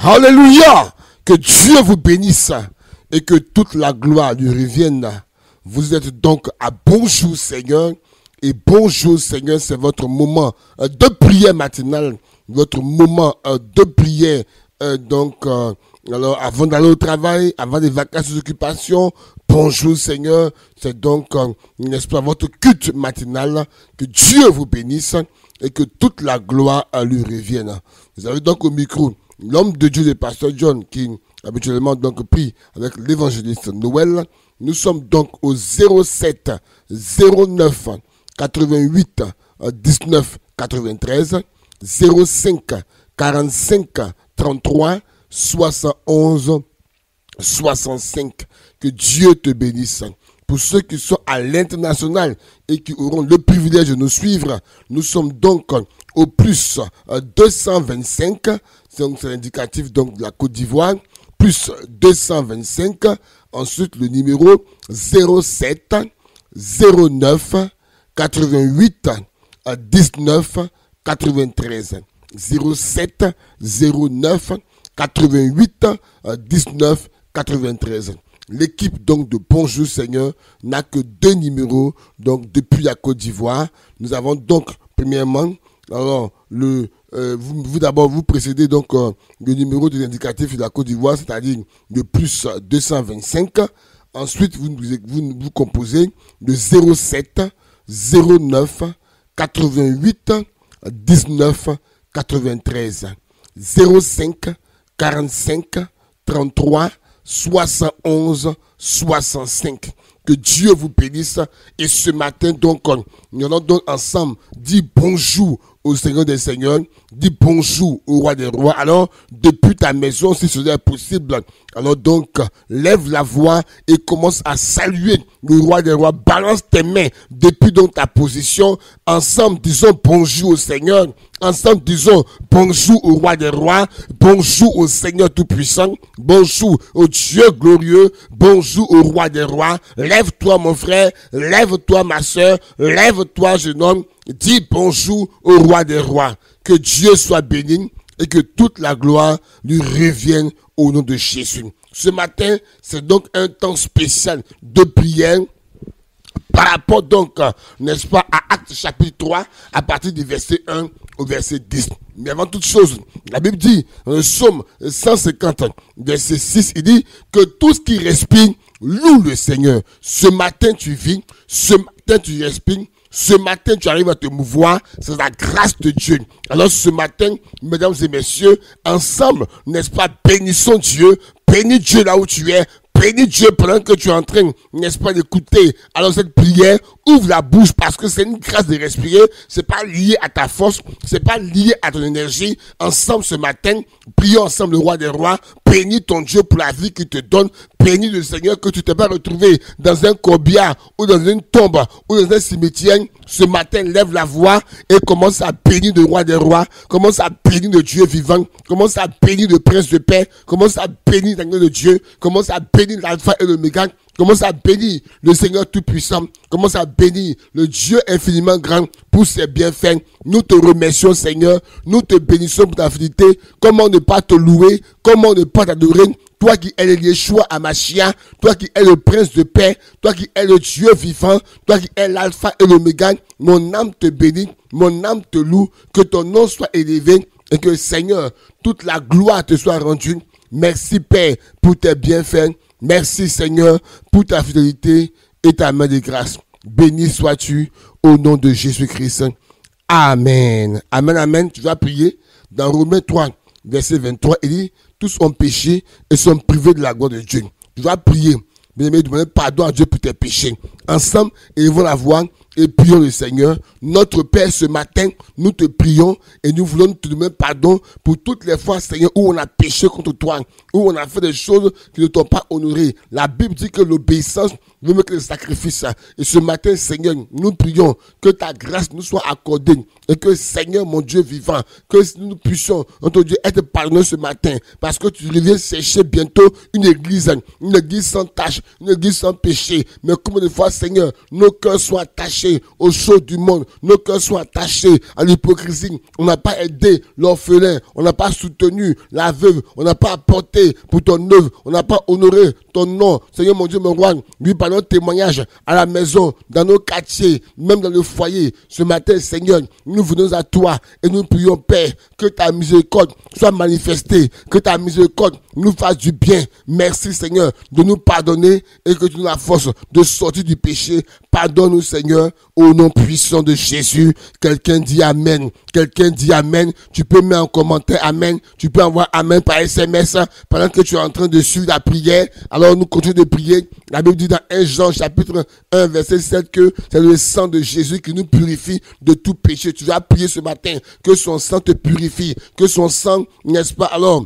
Alléluia. Que Dieu vous bénisse et que toute la gloire lui revienne. Vous êtes donc à Bonjour Seigneur. Et Bonjour Seigneur, c'est votre moment de prière matinale. Votre moment de prière. Alors, avant d'aller au travail, avant les vacances d'occupation, Bonjour Seigneur, c'est donc, n'est-ce pas, votre culte matinal. Que Dieu vous bénisse et que toute la gloire lui revienne. Vous avez donc au micro l'homme de Dieu, le pasteur John, qui habituellement donc prie avec l'évangéliste Noël. Nous sommes donc au 07 09 88 19 93 05 45 33 71 65. Que Dieu te bénisse. Pour ceux qui sont à l'international et qui auront le privilège de nous suivre, nous sommes donc au plus 225, c'est l'indicatif donc de la Côte d'Ivoire, plus 225, ensuite le numéro 07 09 88 19 93. 07 09 88 19 93. L'équipe donc de Bonjour Seigneur n'a que 2 numéros donc depuis la Côte d'Ivoire. Nous avons donc premièrement, alors vous d'abord vous précédez donc le numéro de l'indicatif de la Côte d'Ivoire, c'est-à-dire le plus 225. Ensuite vous composez le 07 09 88 19 93. 05 45 33 71 65. Que Dieu vous bénisse. Et ce matin, donc, nous allons donc ensemble dire bonjour au Seigneur des Seigneurs, dis bonjour au Roi des Rois. Alors, depuis ta maison, si cela est possible, alors donc, lève la voix et commence à saluer le Roi des Rois. Balance tes mains depuis donc ta position. Ensemble, disons bonjour au Seigneur. Ensemble, disons bonjour au Roi des Rois. Bonjour au Seigneur Tout-Puissant. Bonjour au Dieu glorieux. Bonjour au Roi des Rois. Lève-toi, mon frère. Lève-toi, ma soeur. Lève-toi, jeune homme. Dis bonjour au Roi des Rois. Que Dieu soit béni et que toute la gloire lui revienne au nom de Jésus. Ce matin, c'est donc un temps spécial de prière par rapport donc, n'est-ce pas, à Actes chapitre 3, à partir du verset 1 au verset 10. Mais avant toute chose, la Bible dit, dans le psaume 150, verset 6, il dit que tout ce qui respire loue le Seigneur. Ce matin, tu vis, ce matin, tu respires. Ce matin, tu arrives à te mouvoir, c'est la grâce de Dieu. Alors ce matin, mesdames et messieurs, ensemble, n'est-ce pas, bénissons Dieu, bénis Dieu là où tu es, bénis Dieu pendant que tu es en train, n'est-ce pas, d'écouter. Alors cette prière, ouvre la bouche parce que c'est une grâce de respirer, c'est pas lié à ta force, c'est pas lié à ton énergie. Ensemble ce matin, prions ensemble le Roi des Rois, bénis ton Dieu pour la vie qu'il te donne, bénis le Seigneur que tu t'es pas retrouvé dans un corbillard ou dans une tombe ou dans un cimetière. Ce matin, lève la voix et commence à bénir le Roi des Rois, commence à bénir le Dieu vivant, commence à bénir le Prince de paix, commence à bénir l'agneau de Dieu, commence à bénir l'alpha et l'oméga, commence à bénir le Seigneur Tout-Puissant, commence à bénir le Dieu infiniment grand pour ses bienfaits. Nous te remercions, Seigneur, nous te bénissons pour ta fidélité. Comment ne pas te louer, comment ne pas t'adorer, toi qui es le Yeshua Hamashia, toi qui es le Prince de paix, toi qui es le Dieu vivant, toi qui es l'alpha et l'oméga. Mon âme te bénit, mon âme te loue, que ton nom soit élevé et que, Seigneur, toute la gloire te soit rendue. Merci, Père, pour tes bienfaits. Merci, Seigneur, pour ta fidélité et ta main de grâce. Béni sois-tu au nom de Jésus-Christ. Amen. Amen, amen. Tu vas prier dans Romains 3, verset 23. Il dit, tous ont péché et sont privés de la gloire de Dieu. Tu vas prier. Bien-aimé, demander pardon à Dieu pour tes péchés. Ensemble, élevons la voix et prions le Seigneur. Notre Père, ce matin, nous te prions et nous voulons te demander pardon pour toutes les fois, Seigneur, où on a péché contre toi, où on a fait des choses qui ne t'ont pas honoré. La Bible dit que l'obéissance veut mieux que le sacrifice. Et ce matin, Seigneur, nous prions que ta grâce nous soit accordée et que, Seigneur, mon Dieu vivant, que nous puissions, notre Dieu, être pardonnés ce matin parce que tu reviens sécher bientôt une église sans tâche, une église sans péché. Mais combien de fois, Seigneur, nos cœurs soient attachés attachés aux choses du monde. Nos cœurs sont attachés à l'hypocrisie. On n'a pas aidé l'orphelin. On n'a pas soutenu la veuve. On n'a pas apporté pour ton œuvre. On n'a pas honoré ton nom. Seigneur mon Dieu, mon roi, lui par notre témoignage à la maison, dans nos quartiers, même dans le foyer. Ce matin, Seigneur, nous venons à toi et nous prions, Père, que ta miséricorde soit manifestée, que ta miséricorde nous fasse du bien. Merci, Seigneur, de nous pardonner et que tu nous la force de sortir du péché. Pardonne-nous, Seigneur, au nom puissant de Jésus. Quelqu'un dit Amen. Quelqu'un dit Amen. Tu peux mettre en commentaire Amen. Tu peux envoyer Amen par SMS pendant que tu es en train de suivre la prière. Alors nous continuons de prier. La Bible dit dans 1 Jean chapitre 1 verset 7 que c'est le sang de Jésus qui nous purifie de tout péché. Tu vas prier ce matin que son sang te purifie, que son sang, n'est-ce pas, alors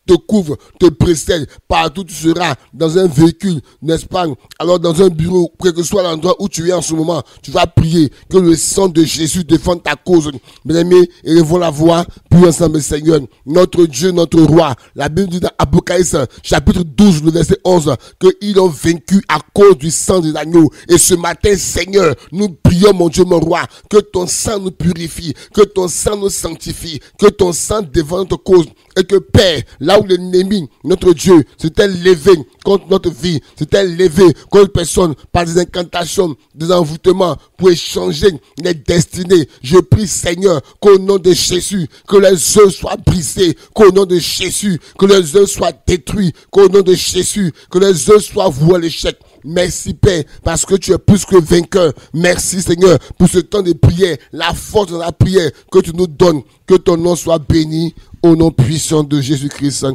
te couvre, te précède, partout tu seras, dans un véhicule, n'est-ce pas, alors dans un bureau, quel que soit l'endroit où tu es en ce moment, tu vas prier que le sang de Jésus défende ta cause. Bien-aimés, élevons la voix, prions ensemble, Seigneur, notre Dieu, notre roi. La Bible dit dans Apocalypse, chapitre 12, le verset 11, qu'ils ont vaincu à cause du sang des agneaux. Et ce matin, Seigneur, nous prions, mon Dieu, mon roi, que ton sang nous purifie, que ton sang nous sanctifie, que ton sang défende notre cause, et que Père, là où l'ennemi, notre Dieu, s'était levé contre notre vie, s'était levé contre personne par des incantations, des envoûtements pour échanger les destinées. Je prie, Seigneur, qu'au nom de Jésus, que les œufs soient brisés, qu'au nom de Jésus, que les œufs soient détruits, qu'au nom de Jésus, que les œufs soient voués à l'échec. Merci Père, parce que tu es plus que vainqueur. Merci Seigneur pour ce temps de prière, la force de la prière que tu nous donnes. Que ton nom soit béni au nom puissant de Jésus-Christ.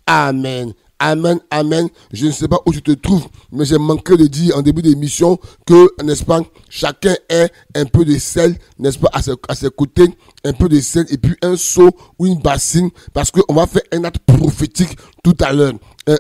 Amen. Amen, amen. Je ne sais pas où tu te trouves, mais j'ai manqué de dire en début d'émission que, n'est-ce pas, chacun ait un peu de sel, n'est-ce pas, à ses côtés, un peu de sel, et puis un seau ou une bassine, parce qu'on va faire un acte prophétique tout à l'heure.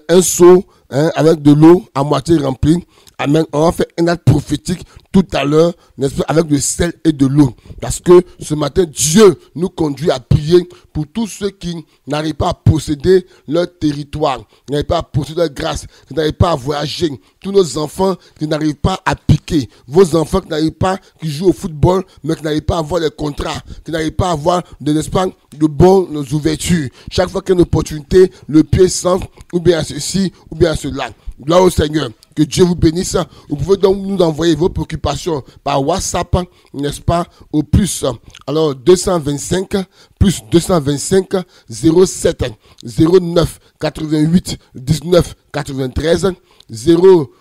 Un seau, avec de l'eau à moitié remplie. Amen. On va faire un acte prophétique tout à l'heure, n'est-ce pas, avec du sel et de l'eau. Parce que ce matin, Dieu nous conduit à prier pour tous ceux qui n'arrivent pas à posséder leur territoire, qui n'arrivent pas à posséder leur grâce, qui n'arrivent pas à voyager. Tous nos enfants qui n'arrivent pas à piquer. Vos enfants qui n'arrivent pas, qui jouent au football, mais qui n'arrivent pas à avoir les contrats, qui n'arrivent pas à avoir, n'est-ce pas, de bonnes ouvertures. Chaque fois qu'il y a une opportunité, le pied s'enfle, ou bien à ceci, ou bien à cela. Gloire au Seigneur. Que Dieu vous bénisse. Vous pouvez donc nous envoyer vos préoccupations par WhatsApp, n'est-ce pas, au plus, alors 225, plus 225, 07, 09, 88, 19, 93, 0,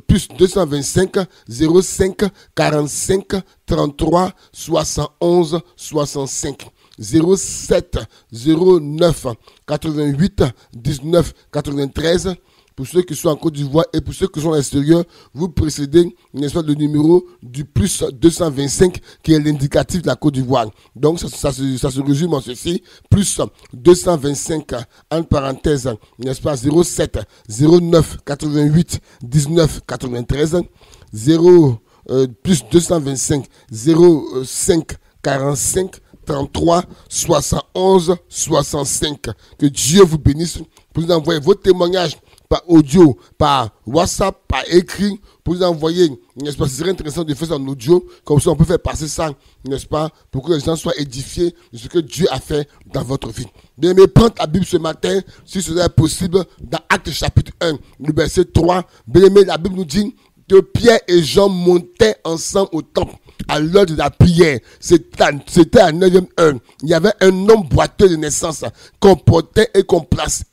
plus 225, 05, 45, 33, 71, 65. 07, 09, 88, 19, 93. Pour ceux qui sont en Côte d'Ivoire et pour ceux qui sont à l'extérieur, vous précédez, n'est-ce pas, le numéro du plus 225 qui est l'indicatif de la Côte d'Ivoire. Donc, ça se résume en ceci. Plus 225, entre parenthèses, n'est-ce pas, 07, 09, 88, 19, 93, plus 225, 05, 45, 33, 71, 65. Que Dieu vous bénisse. Pour nous envoyer vos témoignages par audio, par WhatsApp, par écrit, pour nous envoyer, n'est-ce pas, ce serait intéressant de faire ça en audio, comme ça on peut faire passer ça, n'est-ce pas, pour que les gens soient édifiés de ce que Dieu a fait dans votre vie. Bien, mais prends ta Bible ce matin, si cela est possible, dans Actes chapitre 1, le verset 3, bien aimé, la Bible nous dit que Pierre et Jean montaient ensemble au temple à l'heure de la prière. C'était à 9e heure. Il y avait un homme boiteux de naissance qu'on portait et qu'on plaçait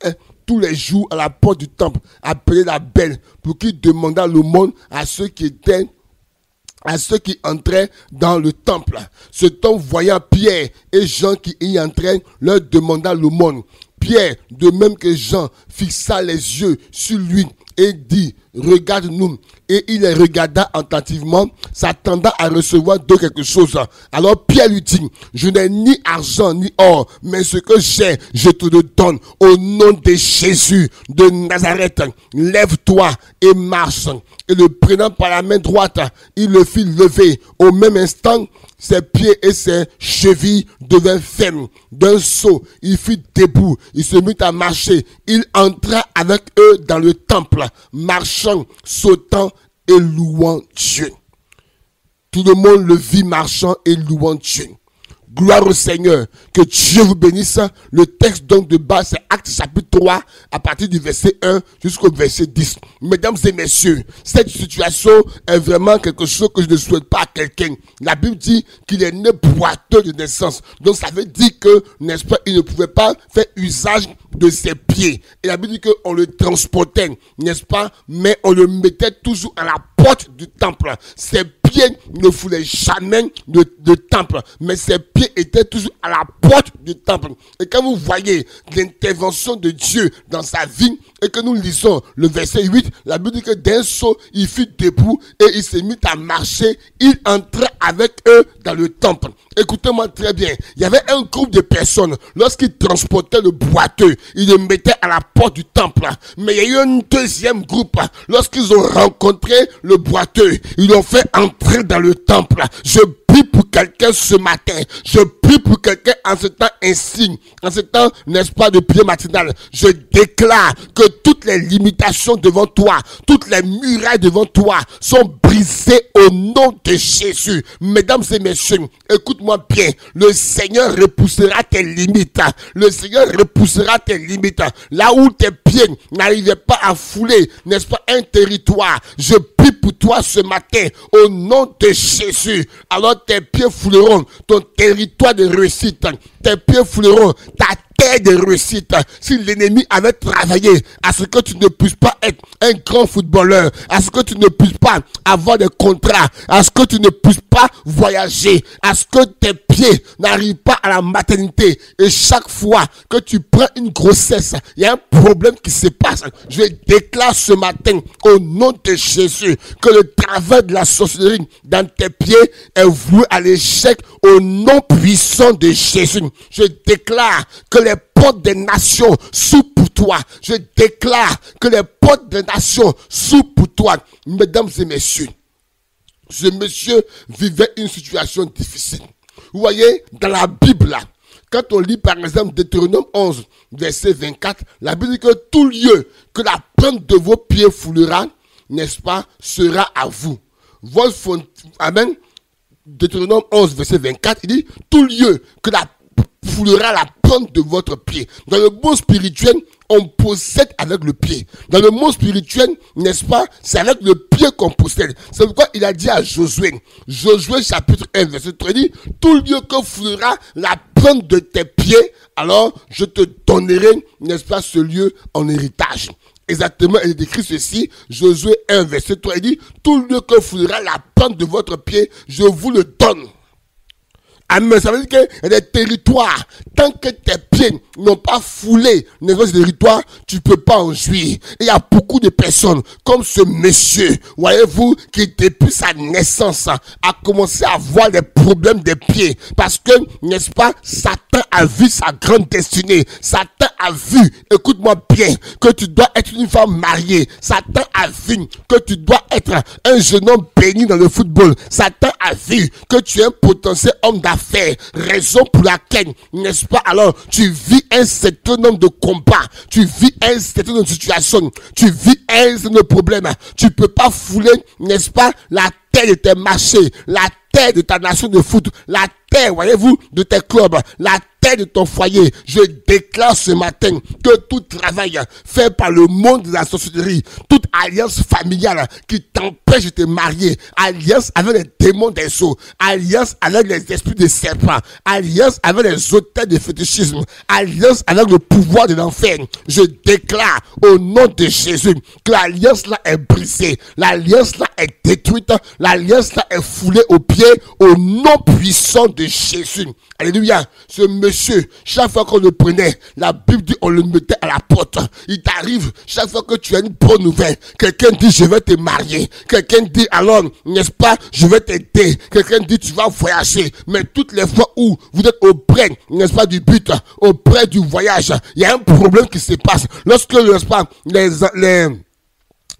tous les jours à la porte du temple, appelé la Belle, pour qu'il demandât l'aumône à ceux qui entraient dans le temple. Cet homme, voyant Pierre et Jean qui y entraient, leur demanda l'aumône. Pierre, de même que Jean, fixa les yeux sur lui et dit, regarde-nous. Et il les regarda attentivement, s'attendant à recevoir de quelque chose. Alors Pierre lui dit, je n'ai ni argent ni or, mais ce que j'ai, je te le donne. Au nom de Jésus de Nazareth, lève-toi et marche. Et le prenant par la main droite, il le fit lever. Au même instant, ses pieds et ses chevilles devinrent fermes. D'un saut, il fut debout. Il se mit à marcher. Il entra avec eux dans le temple, marchant, sautant et louant Dieu. Tout le monde le vit marchant et louant Dieu. Gloire au Seigneur, que Dieu vous bénisse. Le texte donc de base, c'est Actes chapitre 3, à partir du verset 1 jusqu'au verset 10. Mesdames et messieurs, cette situation est vraiment quelque chose que je ne souhaite pas à quelqu'un. La Bible dit qu'il est né boiteux de naissance. Donc ça veut dire que, n'est-ce pas, il ne pouvait pas faire usage de ses pieds. Et la Bible dit qu'on le transportait, n'est-ce pas, mais on le mettait toujours à la porte du temple. Ses pieds ne foulaient jamais de temple, mais ses pieds étaient toujours à la porte du temple. Et quand vous voyez l'intervention de Dieu dans sa vie, et que nous lisons le verset 8, la Bible dit que d'un saut, il fut debout et il s'est mis à marcher. Il entrait avec eux dans le temple. Écoutez-moi très bien. Il y avait un groupe de personnes. Lorsqu'ils transportaient le boiteux, ils le mettaient à la porte du temple. Mais il y a eu un deuxième groupe. Lorsqu'ils ont rencontré le boiteux, ils l'ont fait entrer dans le temple. Je prie pour quelqu'un ce matin. Je prie pour quelqu'un en ce temps ainsi. En ce temps, n'est-ce pas, de prière matinale. Je déclare que toutes les limitations devant toi, toutes les murailles devant toi sont brisées au nom de Jésus. Mesdames et messieurs, écoute-moi bien. Le Seigneur repoussera tes limites. Le Seigneur repoussera tes limites. Là où tes pieds n'arrivaient pas à fouler, n'est-ce pas, un territoire. Je prie pour toi ce matin au nom de Jésus. Alors tes pieds fouleront ton territoire de réussite. Tes pieds fouleront ta terre de réussite. Si l'ennemi avait travaillé à ce que tu ne puisses pas être un grand footballeur, à ce que tu ne puisses pas avoir des contrats, à ce que tu ne puisses pas voyager, à ce que tes pieds n'arrivent pas à la maternité, et chaque fois que tu prends une grossesse, il y a un problème qui se passe. Je déclare ce matin au nom de Jésus que le travail de la sorcellerie dans tes pieds est voué à l'échec au nom puissant de Jésus. Je déclare que les portes des nations s'ouvrent pour toi. Je déclare que les portes des nations s'ouvrent pour toi. Mesdames et messieurs, ce monsieur vivait une situation difficile. Vous voyez, dans la Bible, là, quand on lit par exemple Deutéronome 11, verset 24, la Bible dit que tout lieu que la plante de vos pieds foulera, n'est-ce pas, sera à vous. Amen. Deutéronome 11, verset 24, il dit, tout lieu que la foulera la plante de votre pied. Dans le monde spirituel, on possède avec le pied. Dans le monde spirituel, n'est-ce pas, c'est avec le pied qu'on possède. C'est pourquoi il a dit à Josué, Josué chapitre 1, verset 3, il dit, tout lieu que foulera la plante de tes pieds, alors je te donnerai, n'est-ce pas, ce lieu en héritage. Exactement, il est écrit ceci, Josué 1, verset 3, il dit, tout lieu que foulera la plante de votre pied, je vous le donne. Amen. Ça veut dire qu'il y a des territoires, tant que tes pieds n'ont pas foulé ces territoires, tu ne peux pas en jouir. Et il y a beaucoup de personnes, comme ce monsieur, voyez-vous, qui depuis sa naissance a commencé à avoir des problèmes des pieds. Parce que, n'est-ce pas, Satan a vu sa grande destinée. Satan a vu, écoute-moi bien, que tu dois être une femme mariée. Satan a vu que tu dois être un jeune homme béni dans le football. Satan a vu que tu es un potentiel homme d'affaires. Raison pour laquelle, n'est-ce pas, alors tu vis un certain nombre de combats, tu vis un certain nombre de situations, tu vis un certain nombre de problèmes. Tu ne peux pas fouler, n'est-ce pas, la terre de tes marchés, la terre de ta nation de foot, la terre, voyez-vous, de tes clubs, la terre de ton foyer. Je déclare ce matin que tout travail fait par le monde de la sorcellerie, toute alliance familiale qui t'empêche de te marier, alliance avec les démons des eaux, alliance avec les esprits de serpents, alliance avec les auteurs de fétichisme, alliance avec le pouvoir de l'enfer. Je déclare au nom de Jésus que l'alliance là est brisée, l'alliance là est détruite, l'alliance là est foulée aux pieds au nom puissant de Jésus. Alléluia. Ce monsieur, chaque fois qu'on le prenait, la Bible dit on le mettait à la porte. Il t'arrive, chaque fois que tu as une bonne nouvelle, quelqu'un dit je vais te marier, quelqu'un dit alors, n'est-ce pas, je vais t'aider, quelqu'un dit tu vas voyager. Mais toutes les fois où vous êtes auprès, n'est-ce pas, du but, auprès du voyage, il y a un problème qui se passe. Lorsque, n'est-ce pas,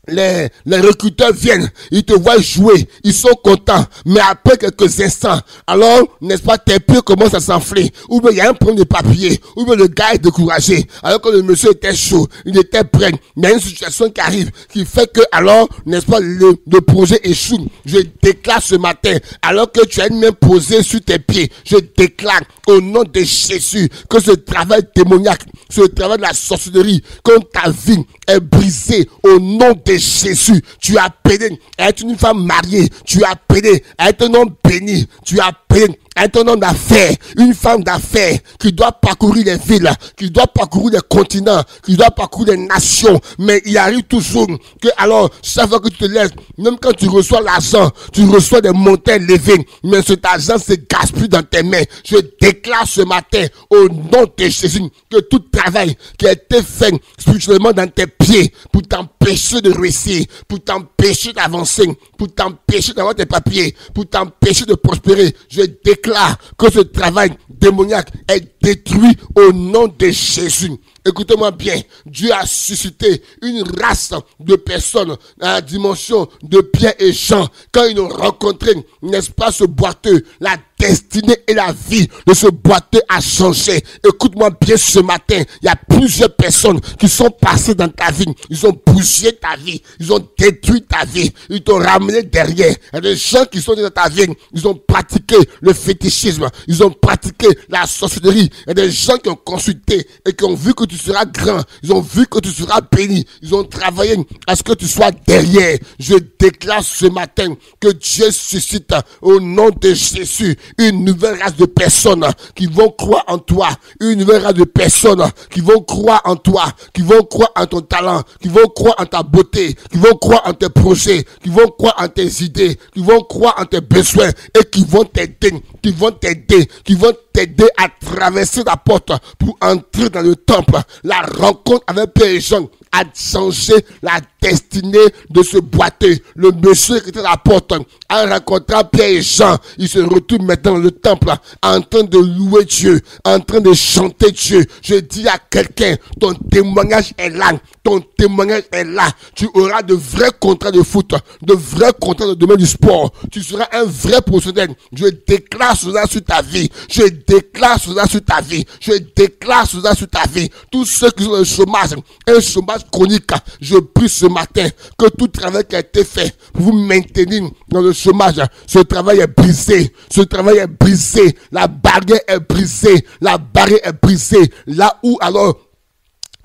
les recruteurs viennent, ils te voient jouer, ils sont contents, mais après quelques instants, alors, n'est-ce pas, tes pieds commencent à s'enfler, ou bien il y a un problème de papier, ou bien le gars est découragé, alors que le monsieur était chaud, il était prêt, mais il y a une situation qui arrive, qui fait que, alors, n'est-ce pas, le projet échoue. Je déclare ce matin, alors que tu as une main posée sur tes pieds, je déclare au nom de Jésus que ce travail démoniaque, ce travail de la sorcellerie, contre ta vie est brisé au nom de Jésus. Tu as appelé à être une femme mariée, tu as appelé à être un homme béni, tu as appelé à être un homme d'affaires, une femme d'affaires qui doit parcourir les villes, qui doit parcourir les continents, qui doit parcourir les nations, mais il arrive toujours que alors chaque fois que tu te lèves, même quand tu reçois l'argent, tu reçois des montants élevés, mais cet argent se gaspille dans tes mains. Je déclare ce matin au nom de Jésus que tout travail qui a été fait spirituellement dans tes pieds pour t'empêcher de réussir, pour t'empêcher d'avancer, pour t'empêcher d'avoir tes papiers, pour t'empêcher de prospérer, je déclare que ce travail démoniaque est détruit au nom de Jésus. Écoutez-moi bien, Dieu a suscité une race de personnes à la dimension de Pierre et Jean. Quand ils ont rencontré, n'est-ce pas, ce boiteux, la destinée et la vie de ce boiteux a changé. Écoute-moi bien ce matin, il y a plusieurs personnes qui sont passées dans ta vie. Ils ont bougé ta vie, ils ont détruit ta vie, ils t'ont ramené derrière. Il y a des gens qui sont dans ta vie, ils ont pratiqué le fétichisme, ils ont pratiqué la sorcellerie. Il y a des gens qui ont consulté et qui ont vu que tu seras grand, ils ont vu que tu seras béni, ils ont travaillé à ce que tu sois derrière. Je déclare ce matin que Dieu suscite au nom de Jésus une nouvelle race de personnes qui vont croire en toi, une nouvelle race de personnes qui vont croire en toi, qui vont croire en ton talent, qui vont croire en ta beauté, qui vont croire en tes projets, qui vont croire en tes idées, qui vont croire en tes besoins et qui vont t'aider, qui vont t'aider à traverser la porte pour entrer dans le temple. La rencontre avec Pierre et Jean a changé la destinée de ce boiteux. Le monsieur qui était à la porte, en rencontrant Pierre et Jean, il se retrouve maintenant dans le temple, en train de louer Dieu, en train de chanter Dieu. Je dis à quelqu'un, ton témoignage est là, ton témoignage est là. Tu auras de vrais contrats de foot, de vrais contrats de domaine du sport. Tu seras un vrai professionnel. Je déclare cela sur ta vie. Je déclare cela sur ta vie. Je déclare cela sur ta vie. Tous ceux qui sont dans le chômage, un chômage chronique, je prie ce matin que tout travail qui a été fait pour vous maintenir dans le chômage, ce travail est brisé. Ce travail est brisé. La barrière est brisée. La barrière est brisée. Là où alors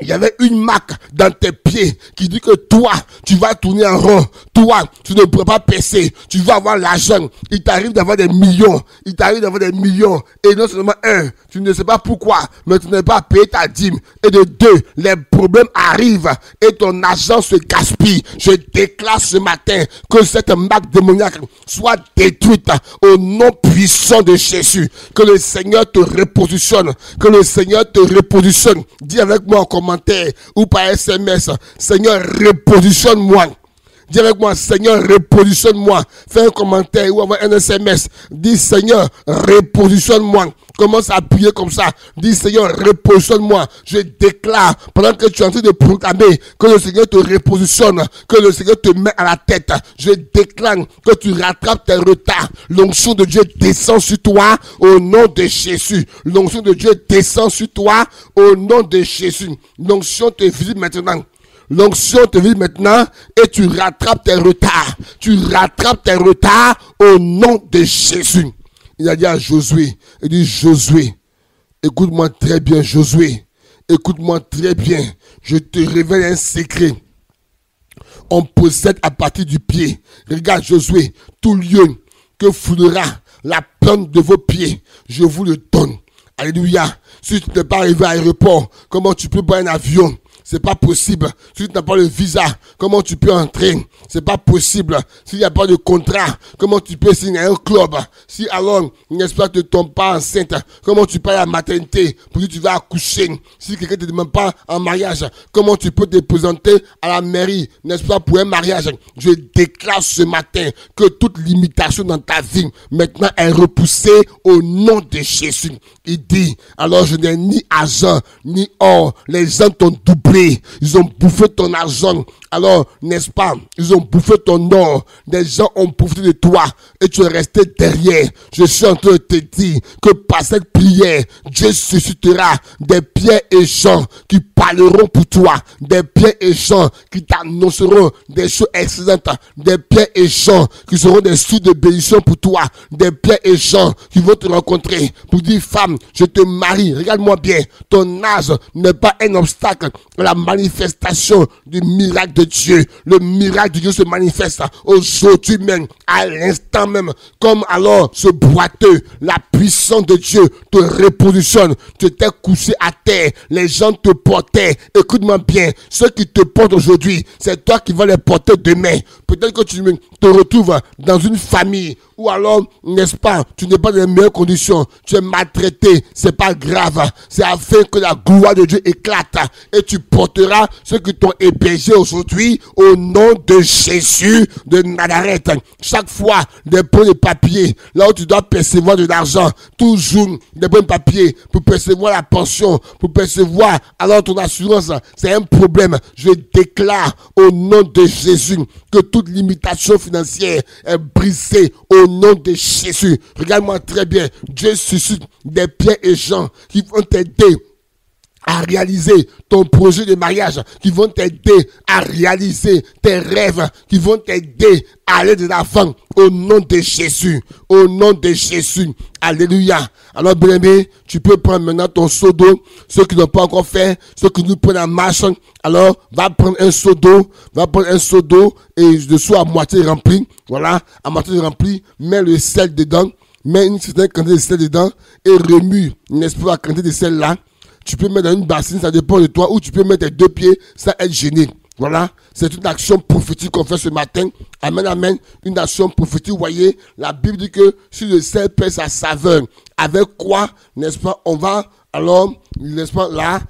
il y avait une marque dans tes pieds qui dit que toi, tu vas tourner en rond. Toi, tu ne pourras pas percer. Tu vas avoir l'argent. Il t'arrive d'avoir des millions. Il t'arrive d'avoir des millions. Et non seulement un, tu ne sais pas pourquoi, mais tu n'as pas payé ta dîme. Et de deux, les problèmes arrivent et ton argent se gaspille. Je déclare ce matin que cette marque démoniaque soit détruite au nom puissant de Jésus. Que le Seigneur te repositionne. Que le Seigneur te repositionne. Dis avec moi en commentaire ou par SMS, Seigneur, repositionne-moi. Dis avec moi, Seigneur, repositionne-moi. Fais un commentaire ou envoie un SMS. Dis, Seigneur, repositionne-moi. Commence à appuyer comme ça. Dis, Seigneur, repositionne-moi. Je déclare, pendant que tu es en train de proclamer, que le Seigneur te repositionne, que le Seigneur te met à la tête. Je déclare que tu rattrapes tes retards. L'onction de Dieu descend sur toi au nom de Jésus. L'onction de Dieu descend sur toi au nom de Jésus. L'onction te visite maintenant. L'onction te visite maintenant et tu rattrapes tes retards. Tu rattrapes tes retards au nom de Jésus. Il a dit à Josué, il dit Josué, écoute-moi très bien Josué, écoute-moi très bien, je te révèle un secret. On possède à partir du pied. Regarde Josué, tout lieu que foulera la plante de vos pieds, je vous le donne. Alléluia. Si tu n'es pas arrivé à l'aéroport, comment tu peux prendre un avion? C'est pas possible. Si tu n'as pas le visa, comment tu peux entrer? C'est pas possible. S'il n'y a pas de contrat, comment tu peux signer un club? Si alors, n'est-ce pas, tu ne tombes pas enceinte, comment tu peux aller à la maternité pour que tu vas accoucher? Si quelqu'un ne te demande pas en mariage, comment tu peux te présenter à la mairie, n'est-ce pas, pour un mariage? Je déclare ce matin que toute limitation dans ta vie, maintenant, est repoussée au nom de Jésus. Il dis, alors je n'ai ni argent, ni or. Les gens t'ont doublé. Ils ont bouffé ton argent. Alors, n'est-ce pas, ils ont bouffé ton or. Des gens ont profité de toi et tu es resté derrière. Je suis en train de te dire que par cette prière, Dieu suscitera des pierres et gens qui parleront pour toi. Des pierres et gens qui t'annonceront des choses excellentes. Des pierres et gens qui seront des sources de bénédiction pour toi. Des pierres et gens qui vont te rencontrer pour dire, femme, je te marie. Regarde-moi bien. Ton âge n'est pas un obstacle à la manifestation du miracle de Dieu. Le miracle de Dieu se manifeste aujourd'hui même, à l'instant même, comme alors ce boiteux, la puissance de Dieu te repositionne. Tu étais couché à terre, les gens te portaient. Écoute-moi bien, ceux qui te portent aujourd'hui, c'est toi qui vas les porter demain. Peut-être que tu te retrouves dans une famille ou alors, n'est-ce pas, tu n'es pas dans les meilleures conditions, tu es maltraité, c'est pas grave, c'est afin que la gloire de Dieu éclate et tu porteras ceux qui t'ont hébergé aujourd'hui au nom de Jésus de Nazareth. Chaque fois, des points de papier, là où tu dois percevoir de l'argent, toujours des points de papier pour percevoir la pension, pour percevoir alors ton assurance, c'est un problème. Je déclare au nom de Jésus que toute limitation financière est brisée au nom de Jésus. Regarde-moi très bien. Dieu suscite des pierres et gens qui vont t'aider à réaliser ton projet de mariage, qui vont t'aider à réaliser tes rêves, qui vont t'aider à aller de l'avant au nom de Jésus. Au nom de Jésus. Alléluia. Alors, bien-aimé, tu peux prendre maintenant ton seau d'eau. Ceux qui n'ont pas encore fait, ceux qui nous prennent en marche, alors, va prendre un seau d'eau, et le seau à moitié rempli. Voilà, à moitié rempli, mets le sel dedans, mets une certaine quantité de sel dedans, et remue, n'est-ce pas, la quantité de sel là. Tu peux mettre dans une bassine, ça dépend de toi, ou tu peux mettre tes deux pieds, ça être gêné. Voilà, c'est une action prophétique qu'on fait ce matin. Amen, amen. Une action prophétique, vous voyez, la Bible dit que si le sel perd sa saveur, avec quoi, n'est-ce pas, on va, alors, n'est-ce pas, là,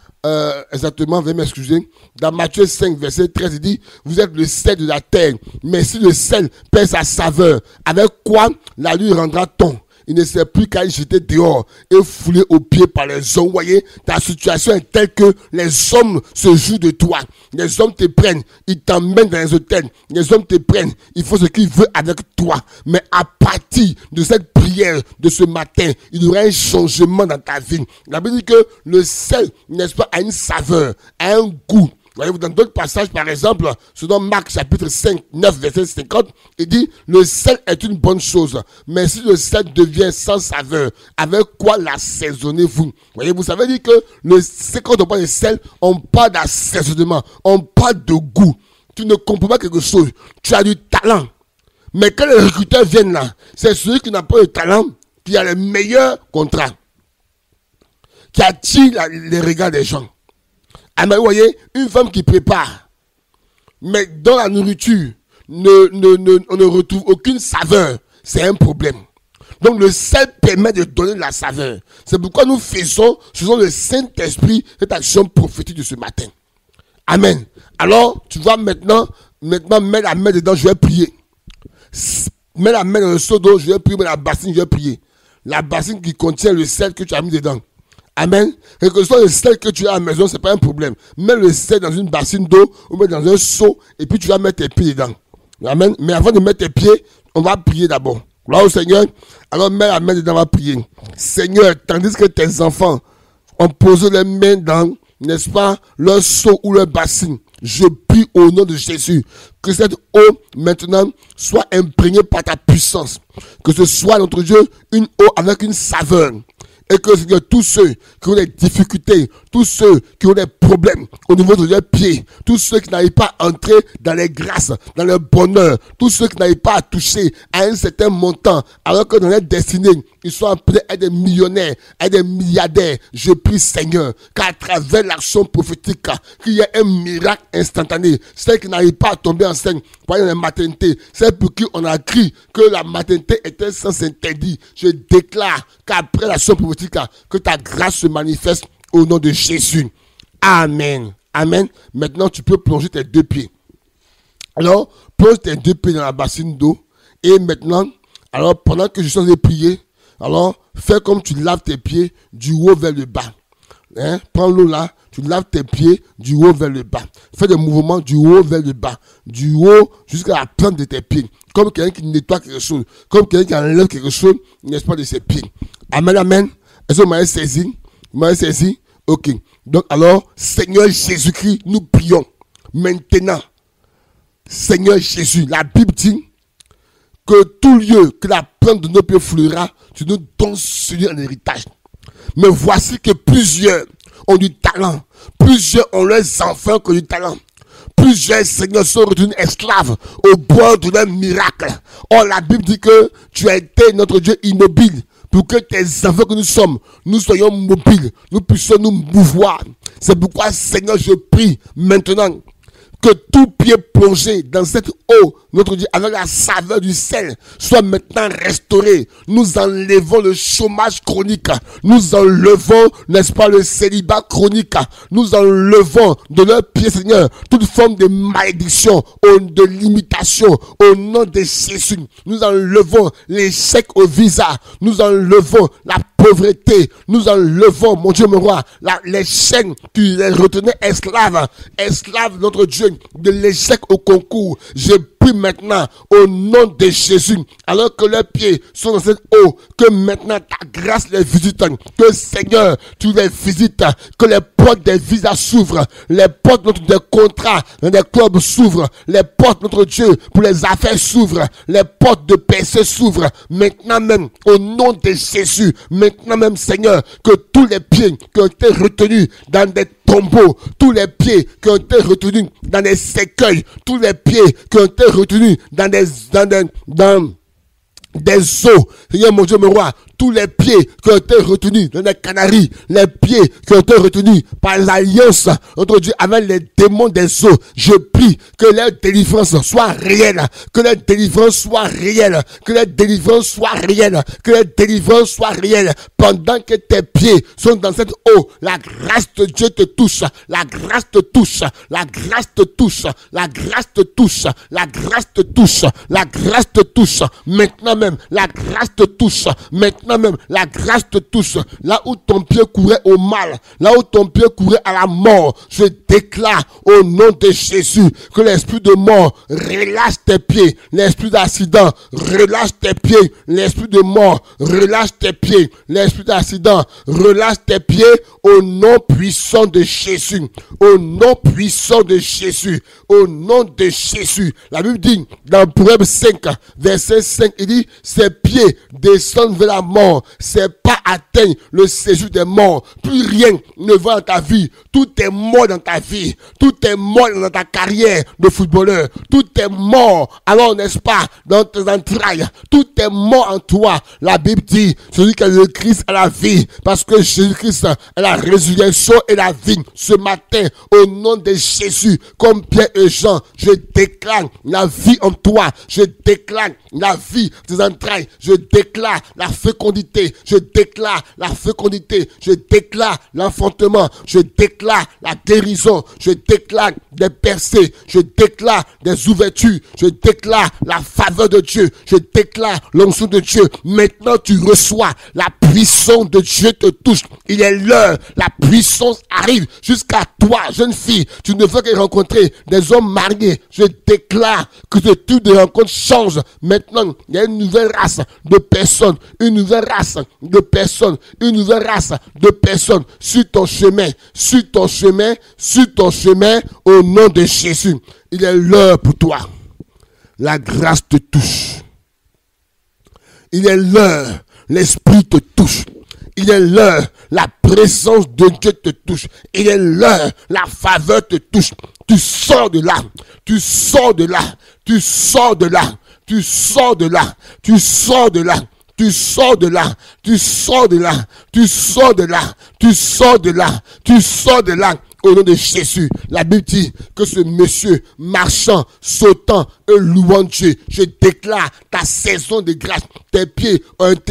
exactement, veuillez m'excuser. Dans Matthieu 5, verset 13, il dit, vous êtes le sel de la terre, mais si le sel perd sa saveur, avec quoi la lui rendra-t-on? Il ne sait plus qu'à y jeter dehors et fouler aux pieds par les hommes. Vous voyez, ta situation est telle que les hommes se jouent de toi. Les hommes te prennent, ils t'emmènent dans les hôtels. Les hommes te prennent, ils font ce qu'ils veulent avec toi. Mais à partir de cette prière de ce matin, il y aura un changement dans ta vie. La Bible dit que le sel, n'est-ce pas, a une saveur, a un goût. Voyez-vous, dans d'autres passages, par exemple, selon Marc chapitre 5, 9, verset 50, il dit, le sel est une bonne chose, mais si le sel devient sans saveur, avec quoi l'assaisonnez-vous? Voyez-vous, ça veut dire que quand on parle de sel, on parle d'assaisonnement, on parle de goût. Tu ne comprends pas quelque chose, tu as du talent. Mais quand les recruteurs viennent là, c'est celui qui n'a pas de talent qui a les meilleurs contrats, qui attire les regards des gens. Ah, mais vous voyez, une femme qui prépare, mais dans la nourriture, on ne retrouve aucune saveur, c'est un problème. Donc le sel permet de donner de la saveur. C'est pourquoi nous faisons, selon le Saint-Esprit, cette action prophétique de ce matin. Amen. Alors, tu vois maintenant, mets la main dedans, je vais prier. Mets la main dans le seau d'eau, je vais prier, mets la bassine, je vais prier. La bassine qui contient le sel que tu as mis dedans. Amen. Quel que soit le sel que tu as à la maison, ce n'est pas un problème. Mets le sel dans une bassine d'eau ou mets dans un seau et puis tu vas mettre tes pieds dedans. Amen. Mais avant de mettre tes pieds, on va prier d'abord. Gloire au Seigneur. Alors mets la main dedans, on va prier. Seigneur, tandis que tes enfants ont posé les mains dans, n'est-ce pas, leur seau ou leur bassine, je prie au nom de Jésus que cette eau maintenant soit imprégnée par ta puissance. Que ce soit, notre Dieu, une eau avec une saveur. Et que tous ceux qui ont des difficultés, tous ceux qui ont des problèmes au niveau de leurs pieds, tous ceux qui n'arrivent pas à entrer dans les grâces, dans le bonheur, tous ceux qui n'arrivent pas à toucher à un certain montant, alors que dans leur destinée, ils sont appelés à être des millionnaires, à être des milliardaires. Je prie, Seigneur, qu'à travers l'action prophétique, qu'il y ait un miracle instantané. Ceux qui n'arrivent pas à tomber enceinte pour aller dans la maternité, c'est pour qui on a cru que la maternité était sans interdit. Je déclare qu'après l'action prophétique, que ta grâce se manifeste au nom de Jésus. Amen. Amen. Maintenant, tu peux plonger tes deux pieds. Alors, plonge tes deux pieds dans la bassine d'eau. Et maintenant, alors pendant que je suis en train de prier, Alors, fais comme tu laves tes pieds du haut vers le bas. Hein? Prends l'eau là, tu laves tes pieds du haut vers le bas. Fais des mouvements du haut vers le bas. Du haut jusqu'à la plante de tes pieds. Comme quelqu'un qui nettoie quelque chose. Comme quelqu'un qui enlève quelque chose, n'est-ce pas, de ses pieds. Amen, amen. Est-ce que vous m'avez saisi? Vous m'avez saisi? Ok. Donc alors, Seigneur Jésus-Christ, nous prions. Maintenant, Seigneur Jésus, la Bible dit que tout lieu que la plante de nos pieds fleura, tu nous donnes celui en héritage. Mais voici que plusieurs ont du talent. Plusieurs ont leurs enfants qui ont du talent. Plusieurs, Seigneur, sont retenus esclaves au bord de leur miracle. Or, la Bible dit que tu as été notre Dieu immobile pour que tes enfants que nous sommes, nous soyons mobiles, nous puissions nous mouvoir. C'est pourquoi, Seigneur, je prie maintenant que tout pied plongé dans cette eau, notre Dieu, avec la saveur du sel, soit maintenant restauré. Nous enlevons le chômage chronique. Nous enlevons, n'est-ce pas, le célibat chronique. Nous enlevons de leurs pieds, Seigneur, toute forme de malédiction, de limitation, au nom de Jésus. Nous enlevons l'échec au visa. Nous enlevons la pauvreté. Nous enlevons, mon Dieu, mon roi, les chaînes qui les retenaient esclaves, notre Dieu, de l'échec au concours. Je prie maintenant au nom de Jésus, alors que leurs pieds sont dans cette eau, que maintenant ta grâce les visite, que Seigneur, tu les visites, que les portes des visas s'ouvrent, les portes des contrats dans des clubs s'ouvrent, les portes, notre Dieu, pour les affaires s'ouvrent, les portes de PC s'ouvrent, maintenant même, au nom de Jésus, maintenant même, Seigneur, que tous les pieds qui ont été retenus dans des tombeaux, tous les pieds qui ont été retenus dans des cercueils, tous les pieds qui ont été retenus dans des eaux, Seigneur mon Dieu, mon roi, tous les pieds qui ont été retenus dans les canaries, les pieds qui ont été retenus par l'alliance, notre Dieu, avec les démons des eaux, je prie que leur délivrance soit réelle, que leur délivrance soit réelle, que leur délivrance soit réelle, que leur délivrance soit réelle, pendant que tes pieds sont dans cette eau, la grâce de Dieu te touche, la grâce te touche, la grâce te touche, la grâce te touche, la grâce te touche, la grâce te touche, maintenant même, la grâce te touche, maintenant même, la grâce te touche. Là où ton pied courait au mal, là où ton pied courait à la mort, je déclare au nom de Jésus que l'esprit de mort relâche tes pieds, l'esprit d'accident relâche tes pieds, l'esprit de mort relâche tes pieds, l'esprit d'accident relâche tes pieds au nom puissant de Jésus, au nom puissant de Jésus, au nom de Jésus. La Bible dit dans Proverbe 5, verset 5, il dit, ses pieds descendent vers la mort, ses pas atteignent le séjour des morts. Plus rien ne va dans ta vie. Tout est mort dans ta vie. Tout est mort dans ta carrière de footballeur. Tout est mort, alors n'est-ce pas, dans tes entrailles. Tout est mort en toi. La Bible dit, celui qui a le Christ a la vie, parce que Jésus-Christ est la résurrection et la vie. Ce matin, au nom de Jésus, comme Pierre et Jean, je déclare la vie en toi. Je déclare la vie des entrailles. Je déclare la fécondité. Je déclare la fécondité. Je déclare l'enfantement. Je déclare la guérison. Je déclare des percées. Je déclare des ouvertures. Je déclare la faveur de Dieu. Je déclare l'onction de Dieu. Maintenant, tu reçois la puissance de Dieu te touche. Il est l'heure. La puissance arrive jusqu'à toi, jeune fille. Tu ne veux que rencontrer des hommes mariés. Je déclare que ce type de rencontre change. Maintenant, il y a une nouvelle race de personnes. Une nouvelle race de personnes. Une nouvelle race de personnes sur ton chemin. Sur ton chemin. Sur ton chemin. Au nom de Jésus. Il est l'heure pour toi. La grâce te touche. Il est l'heure. L'esprit te touche. Il est l'heure. La présence de Dieu te touche. Il est l'heure. La faveur te touche. Tu sors de là. Tu sors de là. Tu sors de là. Tu sors de là. Tu sors de là. Tu sors de là. Tu sors de là. Tu sors de là. Tu sors de là. Tu sors de là. Au nom de Jésus, la Bible dit que ce monsieur marchant, sautant, et louant Dieu. Je déclare ta saison de grâce. Tes pieds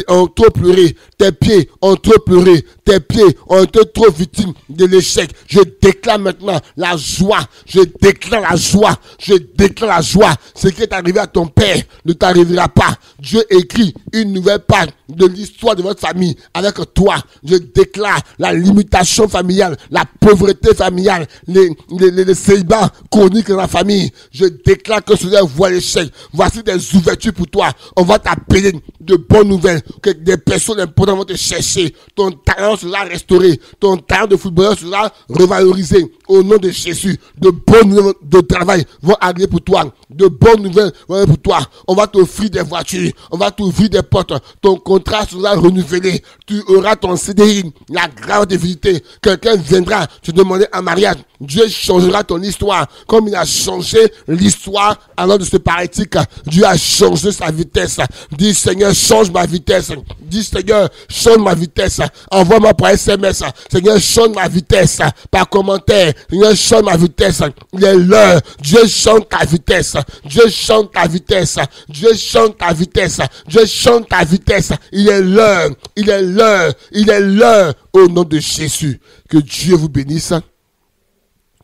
ont trop pleuré. Tes pieds ont trop pleuré. Tes pieds ont été trop victimes de l'échec. Je déclare maintenant la joie. Je déclare la joie. Je déclare la joie. Ce qui est arrivé à ton père ne t'arrivera pas. Dieu écrit une nouvelle page de l'histoire de votre famille avec toi. Je déclare la limitation familiale, la pauvreté familiale, les célibats chroniques dans la famille. Je déclare que cela voit l'échec. Voici des ouvertures pour toi. On va t'appeler de bonnes nouvelles. Que des personnes importantes vont te chercher. Ton talent sera restauré. Ton talent de footballeur sera revalorisé. Au nom de Jésus, de bonnes nouvelles de travail vont arriver pour toi. De bonnes nouvelles vont arriver pour toi. On va t'offrir des voitures. On va t'ouvrir des portes. Ton contrat sera renouvelé. Tu auras ton CDI. La grâce de visiter. Quelqu'un viendra te demander un mariage. Dieu changera ton histoire. Comme il a changé l'histoire alors de ce paralytique. Dieu a changé sa vitesse. Dis Seigneur, change ma vitesse. Dis Seigneur, change ma vitesse. Envoie-moi par SMS. Seigneur, change ma vitesse. Par commentaire. Seigneur, change ma vitesse. Il est l'heure. Dieu chante ta vitesse. Dieu chante ta vitesse. Dieu chante ta vitesse. Dieu chante ta vitesse. Il est l'heure. Il est l'heure. Il est l'heure. Au nom de Jésus. Que Dieu vous bénisse.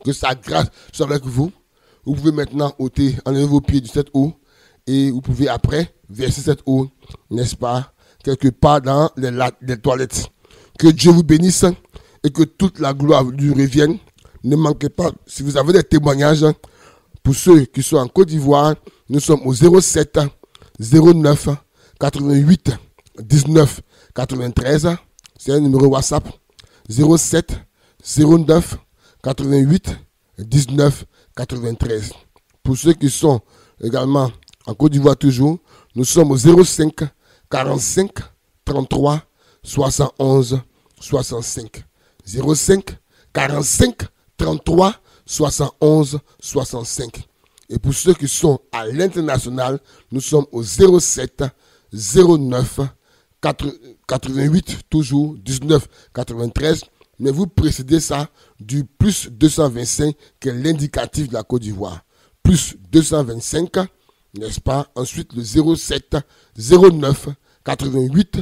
Que sa grâce soit avec vous. Vous pouvez maintenant ôter, enlever vos pieds du cette eau. Et vous pouvez après verser cette eau, n'est-ce pas, quelque part dans les toilettes. Que Dieu vous bénisse et que toute la gloire lui revienne. Ne manquez pas, si vous avez des témoignages, pour ceux qui sont en Côte d'Ivoire, nous sommes au 07 09 88 19 93. C'est un numéro WhatsApp. 07 09 88 19 93. Pour ceux qui sont également en Côte d'Ivoire toujours, nous sommes au 05 45 33 71 65. 05 45 33 71 65. Et pour ceux qui sont à l'international, nous sommes au 07 09 88 toujours 19 93. Mais vous précédez ça du plus 225 qui est l'indicatif de la Côte d'Ivoire. Plus 225, n'est-ce pas? Ensuite le 07 09 88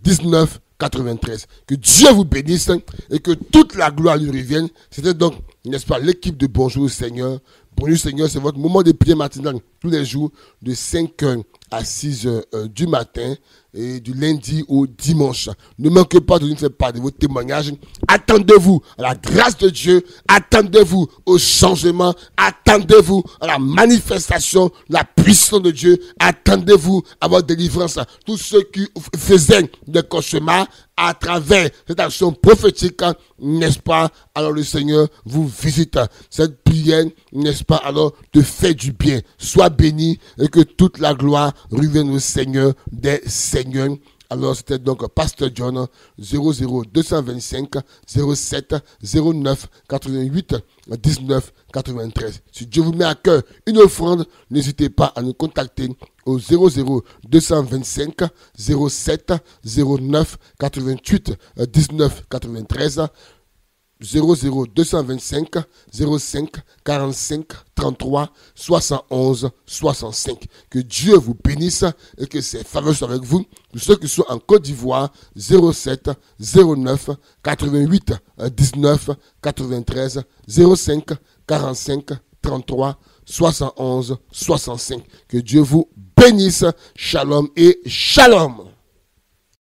19 93. Que Dieu vous bénisse et que toute la gloire lui revienne. C'était donc, n'est-ce pas, l'équipe de Bonjour Seigneur. Bonjour Seigneur, c'est votre moment de prière matinale tous les jours de 5h à 6h du matin et du lundi au dimanche. Ne manquez pas de nous faire part de vos témoignages. Attendez-vous à la grâce de Dieu. Attendez-vous au changement. Attendez-vous à la manifestation, la puissance de Dieu. Attendez-vous à votre délivrance. Tous ceux qui faisaient des cauchemars à travers cette action prophétique, n'est-ce pas? Alors le Seigneur vous visite. Cette prière, n'est-ce pas? Alors te fait du bien. Sois béni et que toute la gloire revienne au Seigneur des Seigneurs. Alors c'était donc Pasteur John 00225 07 09 88 19 93. Si Dieu vous met à cœur une offrande, n'hésitez pas à nous contacter au 00225 07 09 88 19 93. 00225 05 45 33 71 65. Que Dieu vous bénisse et que ses faveurs soient avec vous. Tous ceux qui sont en Côte d'Ivoire, 07 09 88 19 93 05 45 33 71 65. Que Dieu vous bénisse. Shalom et shalom.